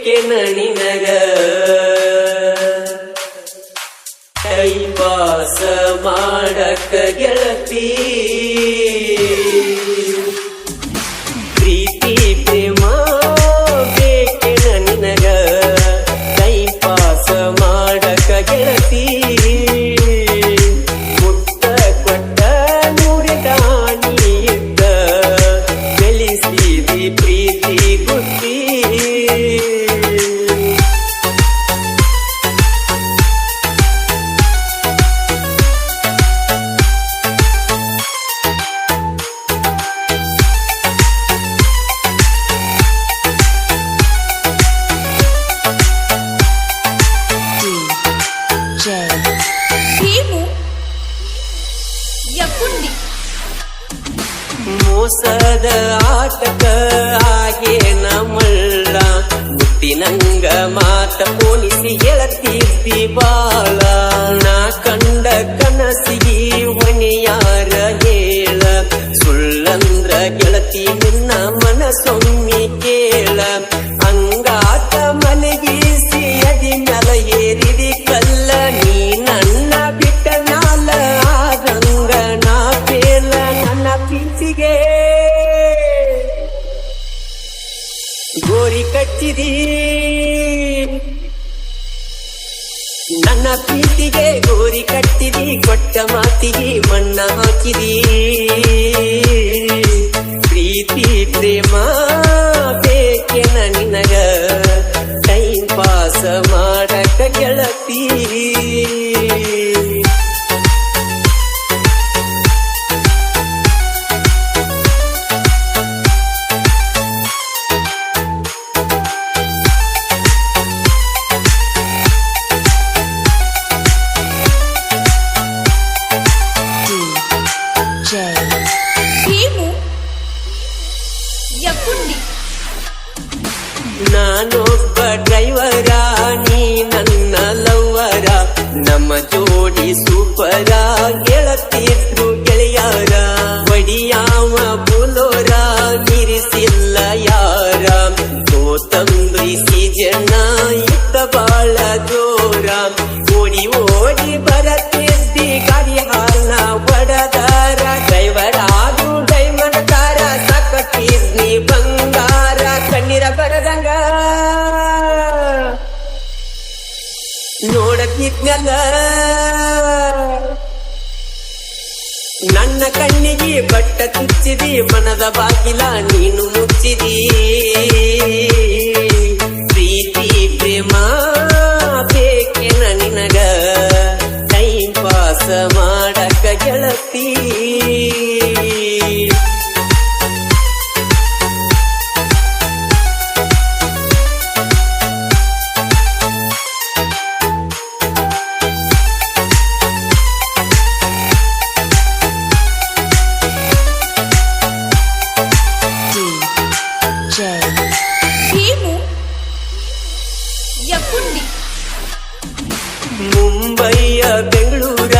ಬೇಕೆನ ನಿನಗ ಕೈವಾಸ ಮಾಡಕ ಗೆಳತಿ ಪ್ರೀತಿ ಪ್ರೇಮ ಬೇಕೆನ ನಿನಗ ಕೈವಾಸ ಮಾಡಕ ಗೆಳತಿ ಮುಟ್ಟ ಕೊಟ್ಟ ನುಡಿದಾನಿ ಇದ್ದ ಬೆಳೆಸಿದಿ ಪ್ರೀತಿ ಗುತ್ತಿ ಮೋಸದ ಆಟಕ ಆಗೇನ ಮಳ್ಳ ಮುತ್ತಿನಂಗ ಮಾತ ಪೋಣಿಸಿ ಗೆಳತಿದ್ದಿ ಬಾಳ ನಾ ಕಂಡ ಕನಸಿಗಿ ಹೊಣೆಯಾರ ಹೇಳ ಸುಳ್ಳಂದ್ರ ಗೆಳತಿ ನಿನ್ನ ಮನಸೊಮ್ಮಿ ಕೇಳ ಅಂಗಾತ ಮಲಗಿಸಿ ಅದಿ ಮ್ಯಾಲ ಏರಿದಿ ಕಲ್ಲ ನೀ ನನ್ನ ಬಿಟ್ಟ ನಾಲ ಆದಂಗ ನಾ ಪೇಲ ನನ್ನ ಪ್ರೀತಿಗೆ ಗೋರಿ ಕಟ್ಟಿದಿ ನನ್ನ ಪ್ರೀತಿಗೆ ಗೋರಿ ಕಟ್ಟಿದಿ ಕೊಟ್ಟ ಮಾತಿಗೆ ಮಣ್ಣ ಹಾಕಿದಿ ಪ್ರೀತಿ ಪ್ರೇಮ ಬೇಕೆನ ನಿನಗ ಟೈಮ್ ಪಾಸ ಮಾಡಕ ಗೆಳತಿ ನಾನೊಬ್ಬ ಡ್ರೈವರ ನೀ ನನ್ನ ಲವ್ವರ ನಮ್ಮ ಜೋಡಿ ಸೂಪರ ಗೆಳತಿದ್ರು ಗೆಳೆಯಾರ ಬಡಿಯಾವ ಬುಲೋರ ಮಿರಿಸಿಲ್ಲ ಯಾರ ಕೋತಂಬರಿ ಸೀಜನ ಇತ್ತ ಬಾಳ ಜೋರ ಓಡಿ ಓಡಿ ಬರತಿದ್ದಿ ಗಾಡಿ ಹಾಲ ಬಡದಾರ ಡ್ರೈವರ್ ಆದು ಡೈಮಂಡ್ ಕಾರ ಸಕಟಿದ್ನಿ ಬಂಗಾರ ಕಣ್ಣೀರ ಬರದಂಗ ನೋಡತಿದ್ನಲ್ಲ ನನ್ನ ಕಣ್ಣಿಗೆ ಬಟ್ಟ ತುಚ್ಚಿದಿ ಮನದ ಬಾಗಿಲ ನೀನು ಮುಚ್ಚಿದಿ ಪ್ರೀತಿ ಪ್ರೇಮ ಬೇಕೆನ ನಿನಗ ಟೈಮ್ ಪಾಸ ಮಾಡಕ ಗೆಳತಿ ಮುಂಬೈಯ ಬೆಂಗಳೂರ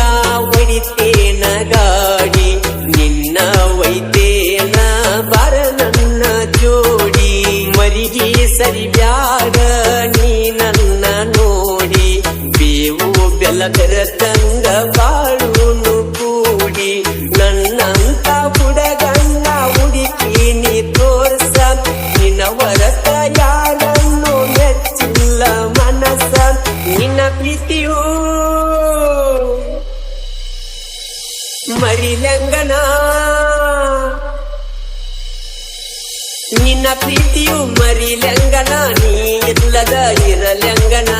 ಹೊಡಿತೇನ ಗಾಡಿ ನಿನ್ನ ವೈತೇನ ಬಾರ ನನ್ನ ಜೋಡಿ ಮರಿಗೆ ಸರಿ ಬ್ಯಾಡ ನೀ ನನ್ನ ನೋಡಿ ಬೇವು ಬೆಲ್ಲ ಬೆರತಂಗ ಬಾಳುನು ಕೂಡಿ ನನ್ನಂತ ಹುಡಗನ್ನ ಹುಡುಕಿ ನೀ ತೋರ್ಸ ನಿನ್ನ ಹೊರತ ಯಾರನ್ನು ಮೆಚ್ಚಿಲ್ಲ ಮನಸ್ಸ ನಿನ್ನ ಪ್ರೀತಿಯು ಮರಿಲಂಗನ ನಿನ್ನ ಪ್ರೀತಿಯು ಮರಿಲಂಗನ ನೀ ಇಲ್ಲದ ಇರಲಂಗನ